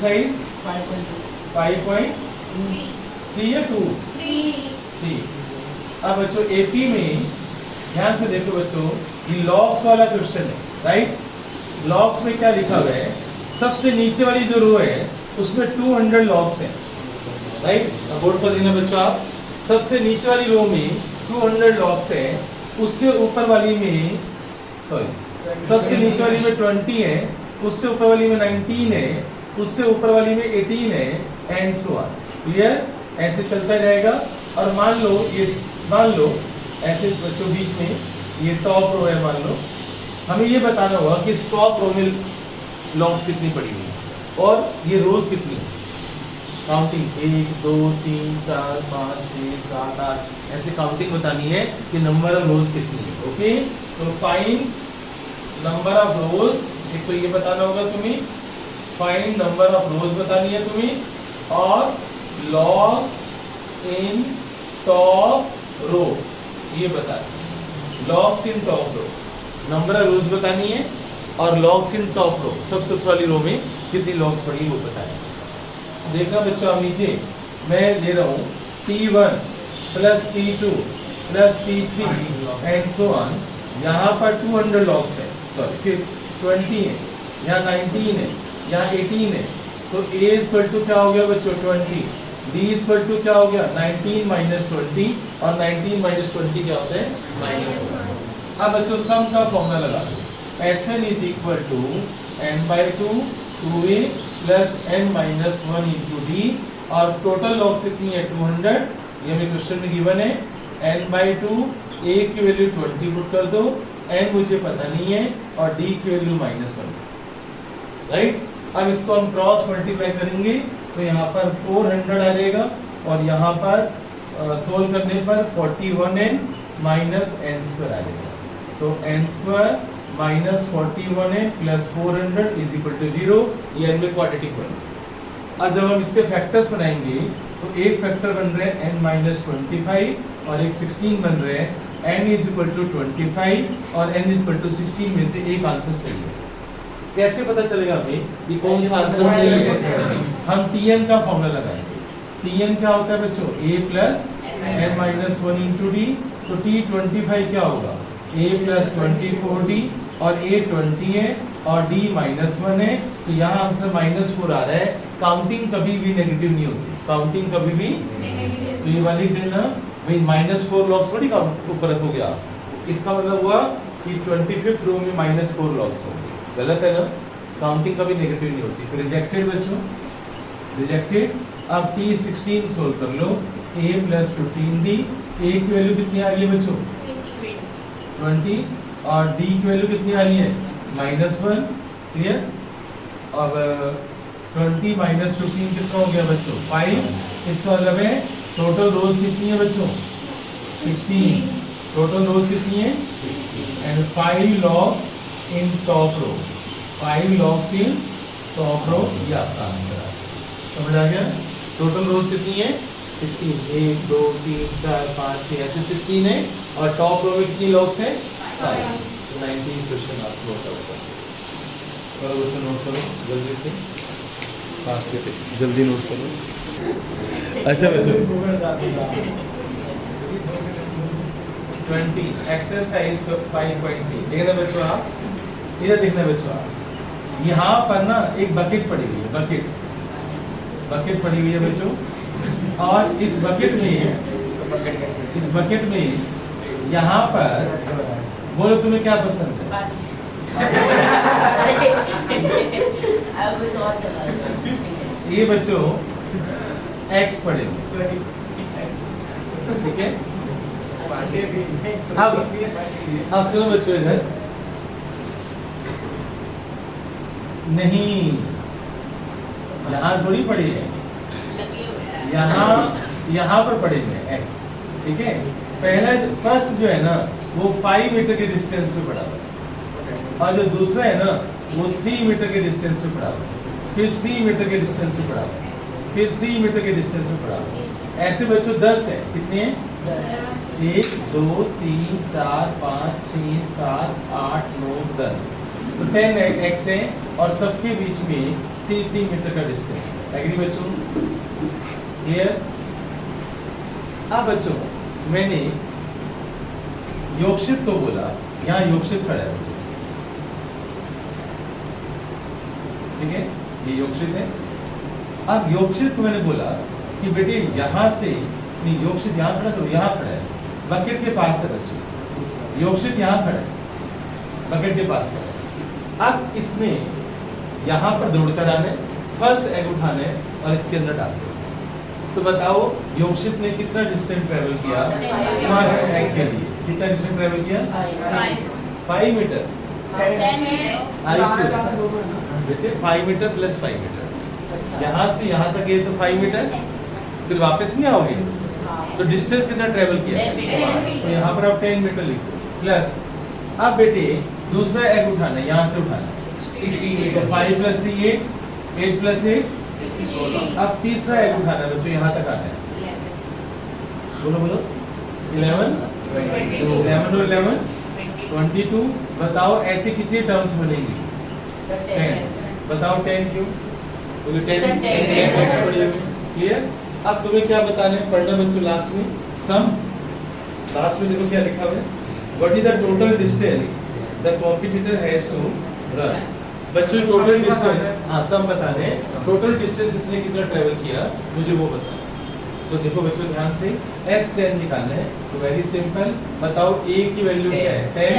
Exercise 5.3 या 2 3। अब बच्चों एपी में ध्यान से देखो बच्चों, ये लॉग्स वाला क्वेश्चन है, राइट। लॉग्स में क्या लिखा हुआ है, सबसे नीचे वाली जो रो है उसमें 200 लॉग्स हैं, राइट। बोर्ड पर देना बच्चों आप, सबसे नीचे वाली रो में 200 लॉग्स हैं, उससे ऊपर वाली में सबसे नीचे वाली में 20 है, उससे ऊपर वाली में 19 है, उससे ऊपर वाली में 18 है, एंड सो ऑन। क्लियर, ऐसे चलता जाएगा। और मान लो ऐसे बच्चों बीच में ये टॉप रो है, मान लो हमें ये बताना होगा कि इस टॉप रो में लॉग्स कितनी पड़ी हुई है और ये रोज कितनी है। काउंटिंग 1 2 3 4 5 6 7 8 ऐसे काउंटिंग बतानी है कि नंबर ऑफ रोज कितनी है। ओके, तो फाइंड नंबर ऑफ रोज, एक तो ये बताना होगा तुम्हें, फाइंड नंबर ऑफ रोज बतानी है तुम्हें, और लॉग्स इन टॉप रो ये बता, logs in top row number of rows बतानी है, और लॉग्स इन टॉप रो सबसे ऊपर वाली रो में कितनी लॉग्स पड़ी वो बताना है। देखना बच्चों, अब नीचे मैं दे रहा हूँ T1 plus T2 plus T3 and so on. यहाँ पर 200 लॉग्स है, सॉरी फिर 20 है, यहाँ 19 है, यहाँ 18 है, तो A इक्वल टू क्या हो गया बच्चों 20, D इक्वल टू क्या हो गया 19 माइनस 20, और 19 माइनस 20 क्या होता है -1। अब बच्चों सम का फॉर्मूला लगा दो, Sn is equal to n/2 2a plus n-1 into d, और टोटल लॉग्स कितनी है 200, ये हमें क्वेश्चन में गिवन है। n/2 a की वैल्यू 20 पुट कर दो, n मुझे पता नहीं है, और d की वैल्यू -1, राइट। अब इसको हम क्रॉस मल्टीप्लाई करेंगे तो यहाँ पर 400 आ जाएगा, और यहाँ पर सोल्व करने पर 41n माइनस n स्क्वायर आ जाएगा, तो n square minus 41n plus 400 is equal to 0, ये n में क्वाड्रेटिक बन गया। अब जब हम इसके फैक्टर्स बनाएंगे तो एक फैक्टर बन रहे हैं n-25 और एक 16 बन रहे हैं, n इज इक्वल टू 25 और n इज इक्वल टू 16 में से एक आंसर सही है। कैसे पता चलेगा हमें कि कौन सा आंसर सही है? हम Tn का फॉर्मूला लगाएंगे। Tn क्या होता है बच्चों, a plus n-1 into D, तो T25 क्या होगा a प्लस 24d, और a 20 है और d -1 है, तो यहाँ आंसर -4 आ रहा है। काउंटिंग कभी भी नेगेटिव नहीं होती, काउंटिंग कभी भी तो ये वाली देना भाई -4 लॉग्स थोड़ी ऊपर रखोगे आप, इसका मतलब हुआ कि 25th रो में -4 लॉग्स होंगे, गलत है ना। काउंटिंग कभी नेगेटिव नहीं होती, तो रिजेक्टेड बच्चों, रिजेक्टेड। अब T16 सोल्व कर लो, a प्लस 15d, a की वैल्यू कितनी आ रही है बच्चों 20, और d की वैल्यू कितनी आ रही है -1, क्लियर। अब 20 माइनस 15 कितना हो गया बच्चों 5, इसका मतलब है टोटल रोज कितनी है बच्चों 16, टोटल रोज कितनी है, and 5 logs in top row, 5 logs in top row, ये आपका आंसर है। समझ आ गया, टोटल रोज कितनी है 16, 1 2 3 4 5 6 ऐसे 16 है, और टॉप रो में कितनी लॉग्स है 5। 19 क्वेश्चन आप नोट करो बच्चों, नोट करो जल्दी से, फास्ट पे जल्दी नोट करो। अच्छा बच्चों 20 एक्सरसाइज 5.3 देखना बच्चों, आप इधर देखना बच्चों, आप यहाँ पर ना एक बकेट पड़ी हुई है, बकेट पड़ी हुई है बच्चों, और इस बकेट में यहाँ पर बोलो तुम्हें क्या पसंद है ये बच्चों x पढ़े, ठीक है। अब सुनो बच्चों, इधर नहीं, यहाँ थोड़ी पड़ी है, यहाँ पर पड़े हुए x, ठीक है। पहला फर्स्ट जो है ना वो 5 मीटर के डिस्टेंस पे पड़ा हुआ है, और जो दूसरा है ना वो 3 मीटर के डिस्टेंस पे पड़ा हुआ है, फिर 3 मीटर के डिस्टेंस पे पड़ा हुआ है, फिर 3 मीटर के डिस्टेंस पे पड़ा हुआ है। ऐसे बच्चों 10 है, कितने हैं 1 2 3 4 5 6 7 8 9 10, तो 10 x है, और सबके बीच में 3 मीटर का डिस्टेंस। एग्री बच्चों? क्लियर? अब बच्चों मैंने योगशित को बोला, यहाँ योगशित खड़ा है बच्चों, ठीक है, ये योगशित है। अब योगशित को मैंने बोला कि बेटे यहाँ से नहीं, योगशित यहाँ खड़ा तो यहाँ खड़ा है, बकेट के पास है बच्चों, योगशित यहाँ खड़ा है, बकेट के पास खड़ा है। अब इसमें यहाँ पर दौड़ चढ़ाने, फर्स्ट एग उठाने और इसके अंदर डाल दो। तो बताओ योगशित ने कितना डिस्टेंस ट्रेवल किया फर्स्ट एग के लिए? कितना डिस्टेंस ट्रेवल किया? 5 मीटर। बेटे 5 मीटर प्लस 5 मीटर, यहाँ से यहाँ तक ये तो 5 मीटर, फिर वापस नहीं आओगे, तो डिस्टेंस कितना ट्रेवल किया? तो यहाँ पर आप 10 मीटर लिखो प्लस। अब बेटे दूसरा एग उठाना है, यहाँ से उठाना 16, तो 5 प्लस 3 8, 8 प्लस 8 अब तीसरा एग उठाना है बच्चों, यहाँ तक आना है, बोलो बोलो 11 और 11 22। बताओ ऐसे कितनी टर्म्स बनेंगी? 10। बताओ 10 क्यों? क्योंकि 10 एक्स पड़ी हुई। क्लियर? अब तुम्हें क्या बताना है, पढ़ना बच्चों लास्ट में सम। लास्ट में देखो क्या लिखा हुआ है, what is the total distance the competitor has to run. बच्चों टोटल डिस्टेंस, हाँ सम बताने, टोटल डिस्टेंस इसने कितना ट्रेवल किया मुझे वो बताना। तो देखो बच्चों ध्यान से S10 निकालना है, तो वेरी सिंपल, बताओ A की वैल्यू क्या है 10,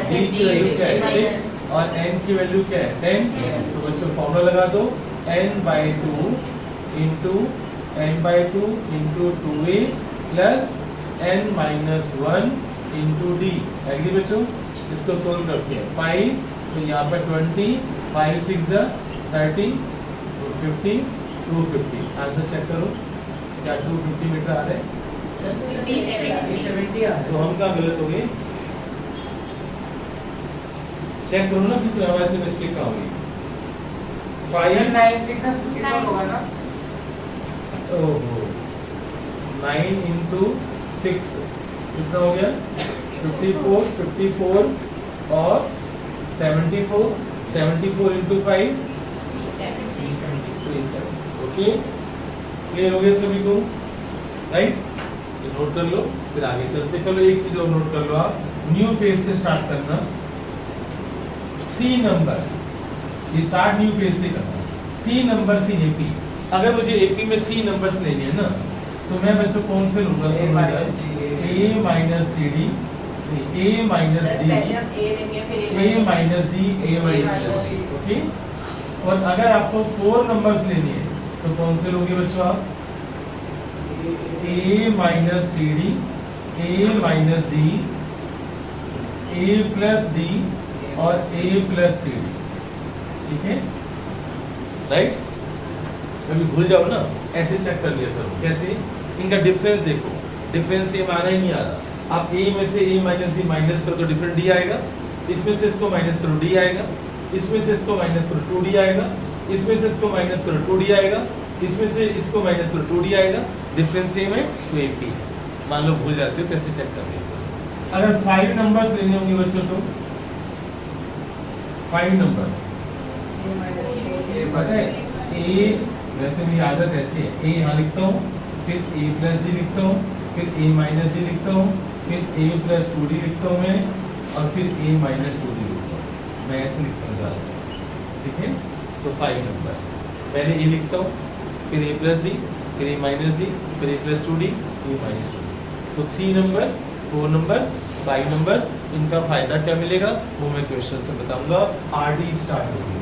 B की वैल्यू क्या है 6 और N की वैल्यू क्या है 10। तो बच्चों फॉर्मूला लगा दो, n/2 into 2a plus n-1 into d। Agree बच्चों? इसको सोल्व करते हैं। 5 तो यहाँ पर 20, 5 6 30, 50, 250। आंसर चेक करो, क्या 250 मीटर आ रहा है? तो हम क्या गलत हो गए? चेक करो ना कि हमारे से मिस्टेक कहाँ हुई। 5 9 6 होगा ना? ओहो 9 इंटू 6 कितना हो गया? 54 54 और 74 74 इंटू 5 37। ओके क्लियर हो गया सभी को? राइट, ये नोट कर लो, फिर आगे चलते। चलो एक चीज और नोट कर लो आप, न्यू पेज से स्टार्ट करना। 3 नंबर्स, ये स्टार्ट न्यू पेज से करना। 3 नंबर्स इन एपी। अगर मुझे एपी में 3 नंबर्स लेने हैं ना, तो मैं बच्चों कौन से लूंगा? a minus 3d, a minus d, a minus d, a minus d। Okay, और अगर आपको 4 नंबर्स लेने हैं तो कौन से लोगे बच्चों आप? a minus 3d, a minus d, a plus d और a प्लस 3d। ठीक है, राइट? कभी भूल जाओ ना, ऐसे चेक कर लिया करो। कैसे? इनका डिफरेंस देखो, डिफरेंस सेम आ रहा है नहीं आ रहा। आप a में से a माइनस d माइनस करो तो डिफरेंट d आएगा, इसमें से इसको माइनस करो d आएगा, इसमें से इसको माइनस करो 2d आएगा, इसमें से इसको माइनस करो 2d आएगा, इसमें से इसको माइनस करो 2d आएगा। डिफरेंस सेम है तो AP है। मान लो भूल जाते हो तो ऐसे चेक कर लिया। अगर 5 नंबर्स लेने होंगे बच्चों तो 5 नंबर्स पता है, a वैसे मेरी आदत ऐसी है, a यहाँ लिखता हूँ, फिर a प्लस d लिखता हूँ, फिर a माइनस d लिखता हूँ, फिर a प्लस 2d लिखता हूँ मैं, और फिर a माइनस 2d लिखता हूँ। मैं ऐसे लिखता हूँ ज़्यादा, ठीक है? तो 5 नंबर्स, पहले a लिखता हूँ, फिर a प्लस d, फिर a माइनस d, फिर a plus 2d, a minus 2d। तो 3 नंबर्स, 4 नंबर्स, 5 नंबर्स, इनका फायदा क्या मिलेगा वो मैं क्वेश्चन से बताऊंगा। RD स्टार्ट होगी,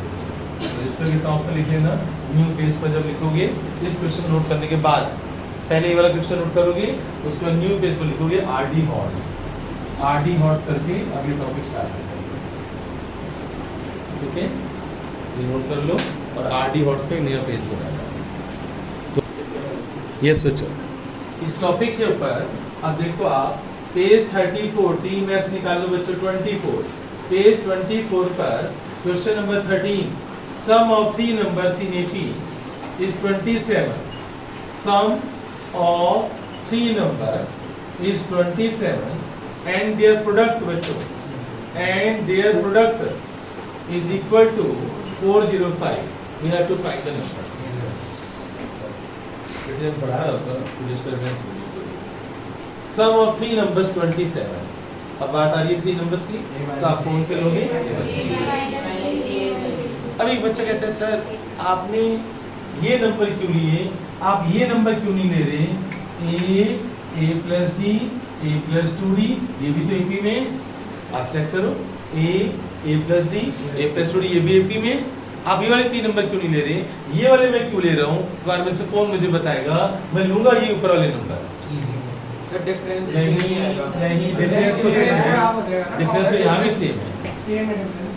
रजिस्टर के टॉप पर लिख लेना। न्यू पेज पर जब लिखोगे इस क्वेश्चन नोट करने के बाद, पहले ये वाला क्वेश्चन नोट करोगे, उसके बाद न्यू पेज पर लिखोगे RD हॉर्स, RD हॉर्स करके अगले टॉपिक स्टार्ट करोगे। ठीक है, ये नोट कर लो और RD हॉर्स पे नया पेज बनाना। तो ये सोचो इस टॉपिक के ऊपर। अब देखो आप पेज 34 टी मैथ्स निकाल लो बच्चों। 24 पेज 24 पर question number 13, sum of 3 numbers in AP is 27. Sum of 3 numbers is 27 and their product बच्चों, and their product is equal to 405. We have to find the numbers. बेटे हम पढ़ा रहा था disturbance मिली तो सम ऑफ 3 नंबर्स 27। अब बात आ रही है 3 नंबर्स की, तो आप कौन से लोगे? अब एक बच्चा कहता है सर आपने ये नंबर क्यों लिए, आप ये नंबर क्यों नहीं ले रहे? a plus D a plus 2d, ये भी तो एपी में, आप चेक करो a plus D a plus 2d, ये भी एपी में। आप ये वाले 3 नंबर क्यों नहीं ले रहे? ये वाले मैं क्यों ले रहा हूँ? बार में से कौन मुझे बताएगा? मैं लूंगा ये ऊपर वाले नंबर। सर डिफरेंस नहीं डिफरेंस तो सेम है, डिफरेंस तो यहाँ भी सेम है, सेम है डिफरेंस।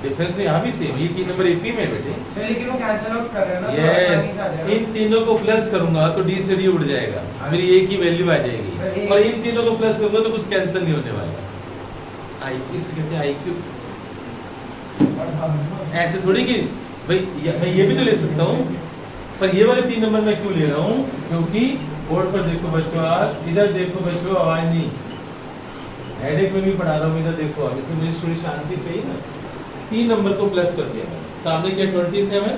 डिफरेंस तो यहाँ भी सेम है, ये 3 नंबर एपी में है बेटे। सर लेकिन वो कैंसिल आउट कर रहे हैं ना, तो यस, आसानी से आ जाएगा। इन तीनों को प्लस करूंगा तो डी से डी उड़ जाएगा, मेरी ए की वैल्यू आ जाएगी, और इन तीनों को प्लस करूंगा तो कुछ कैंसिल नहीं होने वाला। आई इसको कहते हैं IQ। ऐसे थोड़ी कि भाई मैं ये भी तो ले सकता हूँ, पर ये वाले 3 नंबर मैं क्यों ले रहा हूँ? क्योंकि बोर्ड पर देखो बच्चों, आप इधर देखो बच्चों, आवाज नहीं, हेडेक में भी पढ़ा रहा हूँ, इधर देखो आप, इसमें मुझे थोड़ी शांति चाहिए ना। 3 नंबर को प्लस कर दिया मैंने, सामने क्या 27।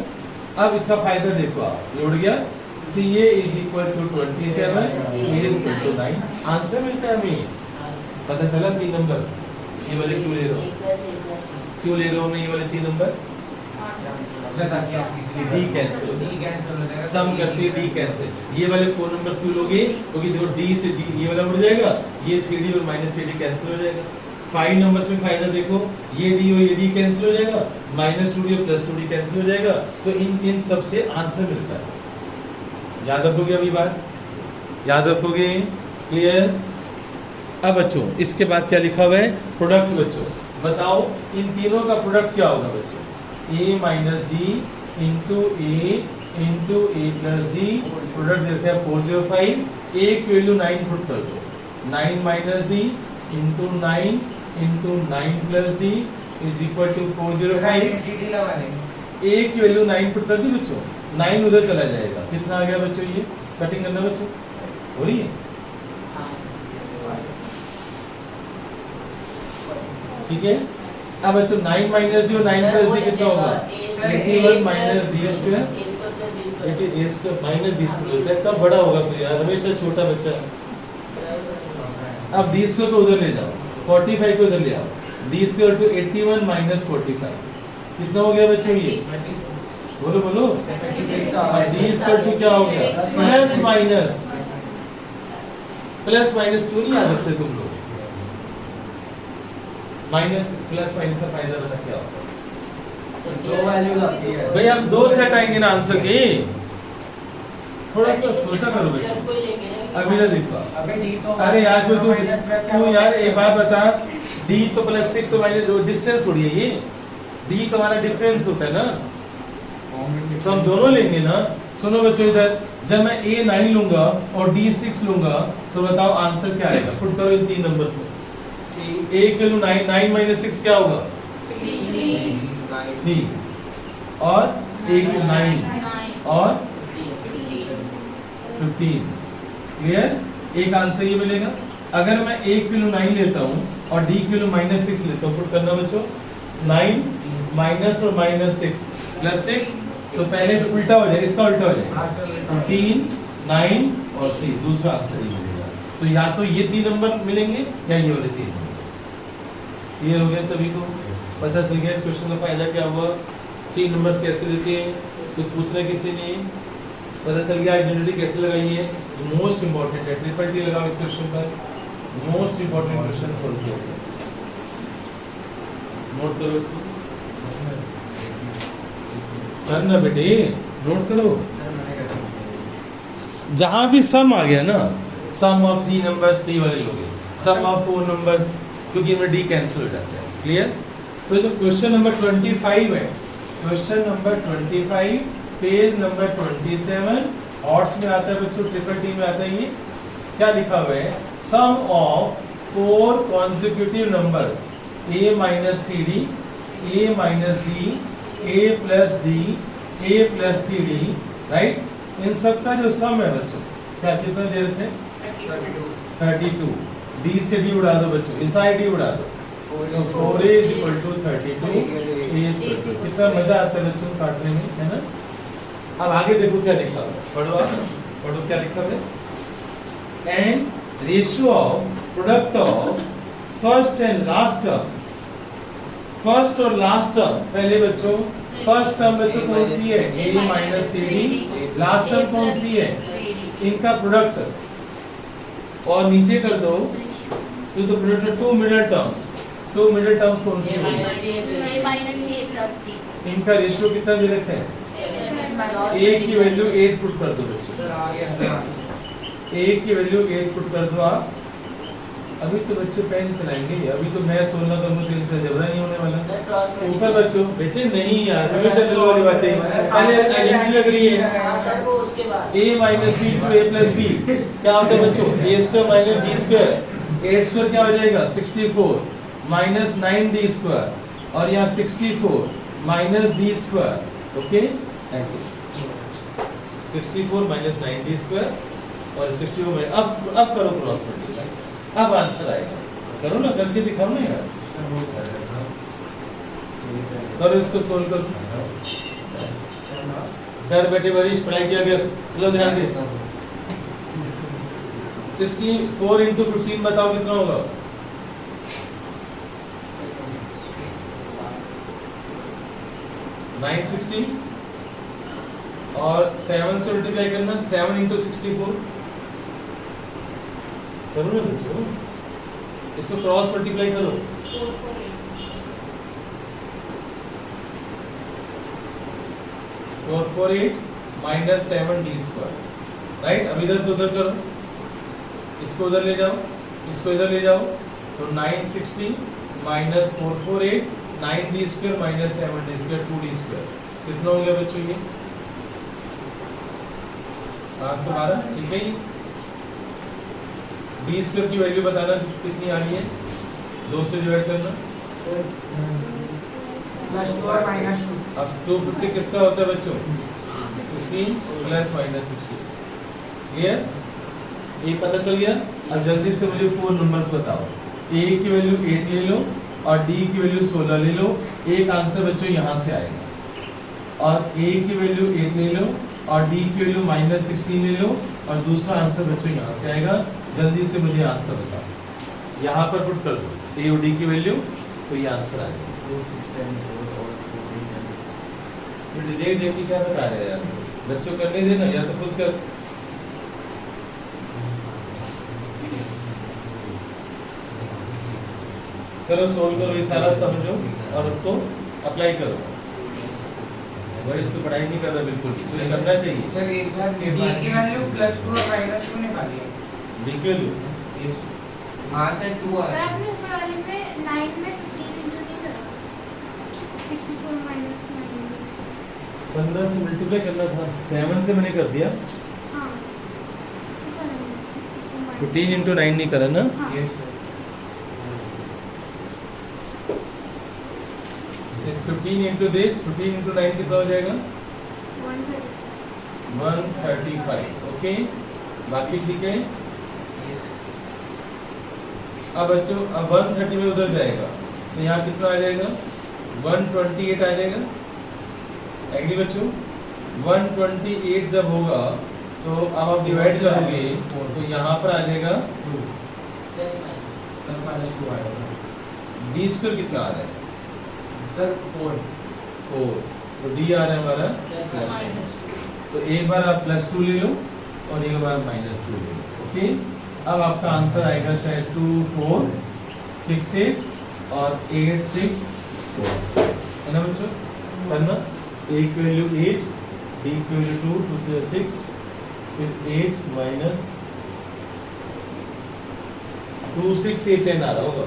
अब इसका फायदा देखो आप, ये उड़ गया, 3a is equal to 27, a is equal to 9। Answer मिलता है हमें, पता चला 3 नंबर। ये वाले क्यों ले रहा हूँ, क्यों ले रहा हूँ मैं ये वाले 3 नंबर? डी कैंसिल हो जाएगा, सम करके डी कैंसिल। ये वाले 4 नंबर्स क्यों लोगे? क्योंकि देखो डी से डी ये वाला उड़ जाएगा, ये 3d और -3d कैंसिल हो जाएगा। 5 नंबर्स में फायदा देखो, ये डी और ये डी कैंसिल हो जाएगा, -2d और +2d कैंसिल हो जाएगा, तो इन सब से आंसर मिलता है। याद रखोगे अभी बात, याद रखोगे? क्लियर? अब बच्चों इसके बाद क्या लिखा हुआ है? प्रोडक्ट। बच्चों बताओ इन तीनों का प्रोडक्ट क्या होगा? बच्चों a minus d into a plus D, product देते हैं 405। a की वैल्यू 9 पुट कर दो, 9 minus d into 9 plus d is equal to 405। a की वैल्यू 9 पुट कर दी बच्चों, 9 उधर चला जाएगा, कितना आ गया बच्चों? ये कटिंग करना बच्चों, हो रही है? ठीक है। अब बच्चों 9 माइनस डी और 9 प्लस डी कितना होगा? 81 माइनस डी स्क्वायर, बेटे a square minus b square होता है। कब बड़ा होगा तो यार, हमेशा छोटा बच्चा। अब d स्क्वायर को उधर ले जाओ, 45 को उधर ले आओ, d स्क्वायर टू 81 माइनस 45 कितना हो गया बच्चों? ये बोलो बोलो, d स्क्वायर टू क्या हो गया? प्लस माइनस क्यों नहीं याद रखते तुम लोग? माइनस प्लस माइनस का फायदा बता क्या होगा? दो वैल्यूज आती है भाई हम 2 सेट आएंगे ना आंसर के, थोड़ा सा सोचा करो बच्चे। अभी ना देखो, अबे डी तो अरे यार कोई तू यार एक बात बता, d तो +6 और माइनस डिस्टेंस थोड़ी है, ये d तो हमारा डिफरेंस होता है ना, तो हम दोनों लेंगे ना। सुनो बच्चों इधर, जब मैं a 9 लूंगा और d 6 लूंगा तो बताओ आंसर क्या आएगा? पुट करो इन 3 नंबर्स में। a की वैल्यू 9 माइनस 6 क्या होगा? 3 और a की 9 और 15। क्लियर? एक आंसर ये मिलेगा। अगर मैं a की वैल्यू 9 लेता हूँ और d की वैल्यू -6 लेता हूँ, पुट करना बच्चों, 9 माइनस और -6 प्लस 6, तो पहले तो उल्टा हो जाएगा, इसका उल्टा हो जाएगा, 15 9 और 3, दूसरा आंसर ये मिलेगा। तो या तो ये 3 नंबर मिलेंगे या ये वाले 3 नंबर। क्लियर हो गया सभी को? पता चल गया इस क्वेश्चन का फायदा क्या हुआ? 3 नंबर्स कैसे देते हैं, कुछ पूछना किसी ने? पता चल गया आइडेंटिटी कैसे लगाई है? मोस्ट इंपॉर्टेंट है, ट्रिपल टी लगाओ इस क्वेश्चन पर, मोस्ट इंपॉर्टेंट क्वेश्चन सॉल्व किया। नोट करो इसको, करना बेटे, नोट करो। जहां भी सम आ गया ना, सम ऑफ 3 नंबर्स 3 वाले लोगे, सम ऑफ 4 नंबर्स, क्योंकि इनमें डी कैंसिल हो जाता है। क्लियर? तो जो क्वेश्चन नंबर 25 है, question number 25 page number 27 odds में आता है बच्चों, ट्रिपल टी में आता है। ये क्या लिखा हुआ है? Sum of 4 consecutive numbers a minus 3d, a minus d, a plus d, a plus 3d, right? इन सब का जो सम है बच्चों, क्या कितना दे रखे हैं? 32। d से d उड़ा दो बच्चों, इनसाइड d उड़ा दो, 4a is equal to 32 as कितना मजा आता है बच्चों काटने में, है ना। अब आगे देखो क्या लिखा है, पढ़ो आप, पढ़ो क्या लिखा है। And ratio of product of first and last term, first और लास्ट टर्म, पहले बच्चों फर्स्ट टर्म बच्चों कौन सी है, a minus 3d, last term कौन सी है, इनका प्रोडक्ट, और नीचे कर दो तो the product of two middle terms, two middle terms कौन सी होगी, इनका रेशियो कितना दे रखा है, a की वैल्यू 8 पुट कर दो बच्चों, सर आ गया a की वैल्यू 8 पुट कर दो आप। अभी तो बच्चे पेन चलाएंगे, अभी तो मैं 16 करूंगा तो इनसे जबरा नहीं होने वाला। ऊपर बच्चों बेटे नहीं यार, हमेशा चलो वाली बातें, पहले आइडेंटिटी लग रही है, a minus b to a plus b क्या होता है बच्चों, a square minus b square, 8 square क्या हो जाएगा 64 माइनस 9d स्क्वायर, और यहाँ 64 माइनस d स्क्वायर, ओके ऐसे 64 माइनस 9d स्क्वायर और 64 माइनस, अब करो क्रॉस मल्टीप्लाई, अब आंसर आएगा, करो ना, करके दिखाओ ना यार, करो इसको सोल्व करो, घर बैठे वरिष्ठ पढ़ाई किया कर, तो ध्यान दे। 64 into 15 बताओ कितना होगा, 960, और 7 से मल्टीप्लाई करना, 7 into 64 करो ना बच्चों, इसको क्रॉस मल्टीप्लाई करो, 448 माइनस 7d स्क्वायर, राइट। अब इधर से उधर करो, इसको उधर ले जाओ, इसको इधर ले जाओ, तो 960 minus 448 9d square minus 7d square 2d square कितना हो गया बच्चों ये 512, ठीक है। d स्क्वायर की वैल्यू बताना कितनी आ रही है, 2 से डिवाइड करना, प्लस 2 और माइनस 2, अब 250 किसका होता है बच्चों, 16 प्लस माइनस 16, क्लियर, ये पता चल गया। अब जल्दी से मुझे 4 नंबर्स बताओ, a की वैल्यू 8 ले लो और d की वैल्यू 16 ले लो, एक आंसर बच्चों यहाँ से आएगा, और a की वैल्यू 8 ले लो और d की वैल्यू माइनस 16 ले लो, और दूसरा आंसर बच्चों यहाँ से आएगा। जल्दी से मुझे आंसर बताओ, यहाँ पर पुट कर दो a और d की वैल्यू, तो ये आंसर आ जाएगा। देख देख के क्या बता रहे हैं यार, बच्चों करने देना, या तो खुद कर, करो सोल्व करो, ये सारा समझो और उसको अप्लाई करो। वरिष्ठ तो पढ़ाई नहीं कर रहा बिल्कुल भी, तो करना चाहिए। सर एक बार b की वैल्यू प्लस 2 और माइनस 2 निकालिए, d की वैल्यू यस वहां से 2 आ सर रहा है, आपने ऊपर वाले में 9 में 15 इंटू नहीं करा, 64 माइनस 9 में, 15 से मल्टीप्लाई करना था, 7 से मैंने कर दिया, हाँ इस वाले में 64 माइनस 15 into 9 नहीं करा ना, हाँ yes sir 15 into this, 15 into 9 कितना हो जाएगा 135 135, ओके, बाकी ठीक है। यस अब बच्चों अब 130 में उधर जाएगा, तो यहाँ कितना आ जाएगा 128 आ जाएगा, एग्री बच्चों, 128 जब होगा तो अब आप डिवाइड करोगे तो यहाँ पर आ जाएगा प्लस माइनस 2 आएगा d स्क्वायर कितना आ रहा है सर 4, 4, तो d आ रहा है हमारा प्लस माइनस तो एक बार आप +2 ले लो और एक बार -2 ले लो, ओके। अब आपका आंसर आएगा शायद 2468 और 864, है ना बच्चों, करना, a की वैल्यू 8, d की वैल्यू 2, 2 से 6, फिर 8 माइनस 2 6 8 10 आ रहा होगा,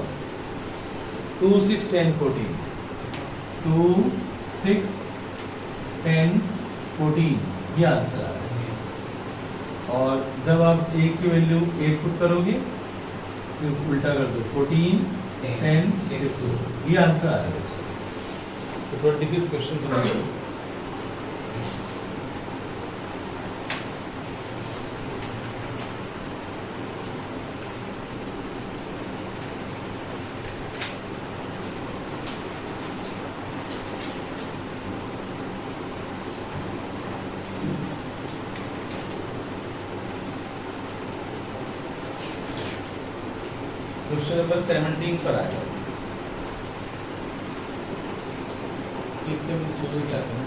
2 6 10 14, 2 6 10 14, ये आंसर आ रहा है। और जब आप a की वैल्यू 8 पुट करोगे फिर उल्टा कर दो, 14 10 6, ये आंसर आ रहा है बच्चों। तो 25th क्वेश्चन तुम्हारा, क्वेश्चन नंबर 17 पर आ जाओ। कितने बच्चों की क्लास में